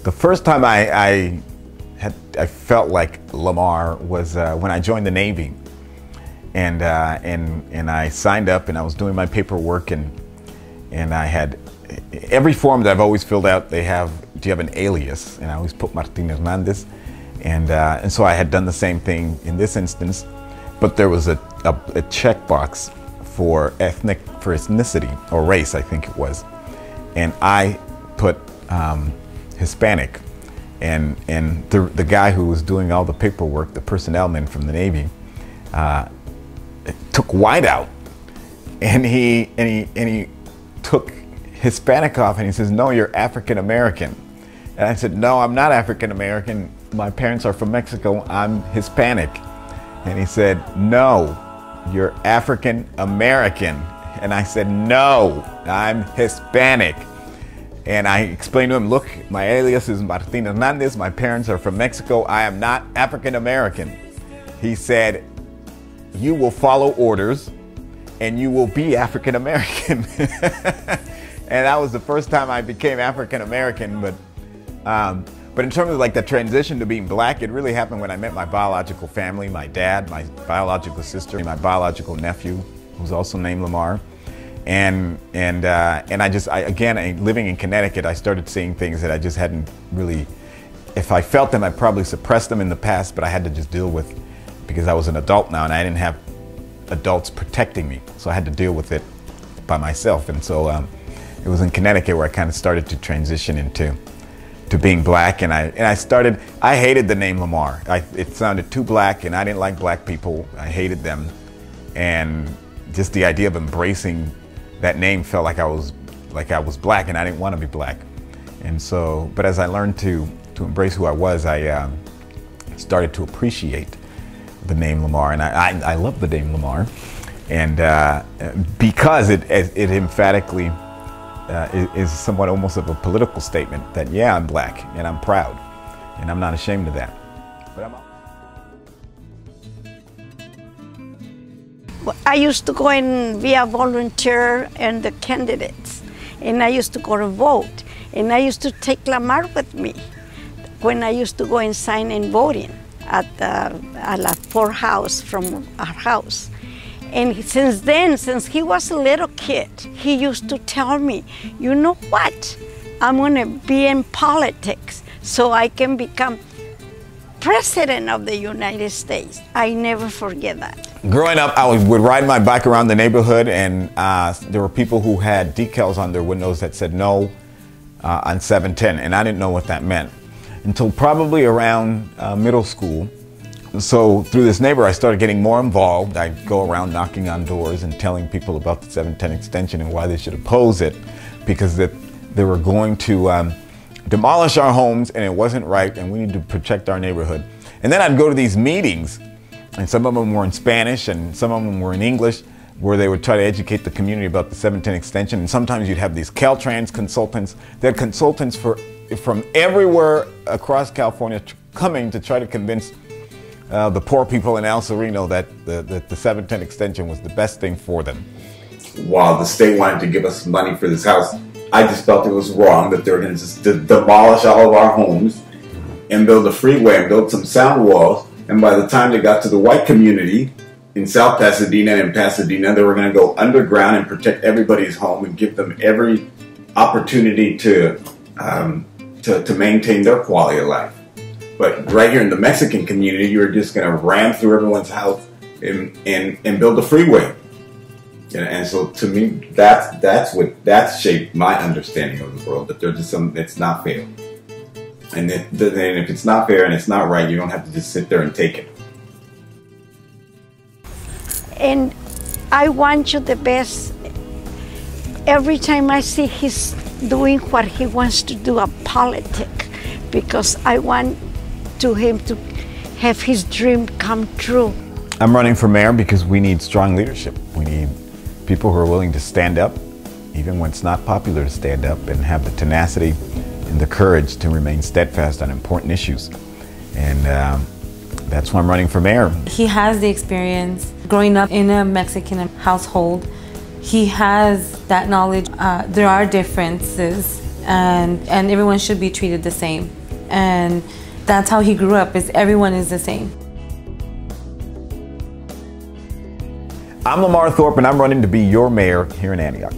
The first time I felt like Lamar was when I joined the Navy, and I signed up and I was doing my paperwork, and I had every form that I've always filled out. They have, do you have an alias? And I always put Martin Hernandez, and so I had done the same thing in this instance, but there was a checkbox for ethnicity or race, I think it was, and I put Hispanic, and the guy who was doing all the paperwork, the personnel man from the Navy, took white out, and he took Hispanic off, and he says, "No, you're African American." And I said, "No, I'm not African American. My parents are from Mexico. I'm Hispanic." And he said, "No, you're African American." And I said, "No, I'm Hispanic." And I explained to him, "Look, my alias is Martin Hernandez. My parents are from Mexico. I am not African American." He said, "You will follow orders and you will be African American." And that was the first time I became African American. But in terms of like the transition to being black, it really happened when I met my biological family, my dad, my biological sister, my biological nephew, who's also named Lamar. And again, living in Connecticut, I started seeing things that I just hadn't really, if I felt them, I probably suppressed them in the past, but I had to just deal with, because I was an adult now and I didn't have adults protecting me. So I had to deal with it by myself. And so it was in Connecticut where I kind of started to transition into being black. And I hated the name Lamar. It sounded too black, and I didn't like black people. I hated them. And just the idea of embracing that name felt like I was black, and I didn't want to be black. And so, but as I learned to embrace who I was, I started to appreciate the name Lamar, and I love the name Lamar, and because it emphatically is somewhat almost of a political statement that, yeah, I'm black and I'm proud, and I'm not ashamed of that. But I used to go and be a volunteer and the candidates, and I used to go to vote, and I used to take Lamar with me when I used to go and sign in voting at the Ford house from our house. And since then, since he was a little kid, he used to tell me, "You know what? I'm gonna be in politics so I can become President of the United States." I never forget that. Growing up, I would ride my bike around the neighborhood, and there were people who had decals on their windows that said no on 710, and I didn't know what that meant until probably around middle school. So through this neighbor, I started getting more involved. I'd go around knocking on doors and telling people about the 710 extension and why they should oppose it, because they were going to demolish our homes, and it wasn't right, and we need to protect our neighborhood. And then I'd go to these meetings, and some of them were in Spanish and some of them were in English, where they would try to educate the community about the 710 extension. And sometimes you'd have these Caltrans consultants. They had consultants from everywhere across California coming to try to convince the poor people in El Sereno that the 710 extension was the best thing for them. While the state wanted to give us money for this house, I just felt it was wrong that they were going to just demolish all of our homes and build a freeway and build some sound walls. And by the time they got to the white community in South Pasadena and in Pasadena, they were going to go underground and protect everybody's home and give them every opportunity to maintain their quality of life. But right here in the Mexican community, you were just going to ram through everyone's house and build a freeway. And so to me, that's shaped my understanding of the world, that there's just something that's not fair. And if it's not fair and it's not right, you don't have to just sit there and take it. And I want you the best. Every time I see he's doing what he wants to do, a politic, because I want him to have his dream come true. I'm running for mayor because we need strong leadership. We need people who are willing to stand up, even when it's not popular to stand up, and have the tenacity and the courage to remain steadfast on important issues. And that's why I'm running for mayor. He has the experience growing up in a Mexican household. He has that knowledge. There are differences and everyone should be treated the same. And that's how he grew up, is everyone is the same. I'm Lamar Thorpe, and I'm running to be your mayor here in Antioch.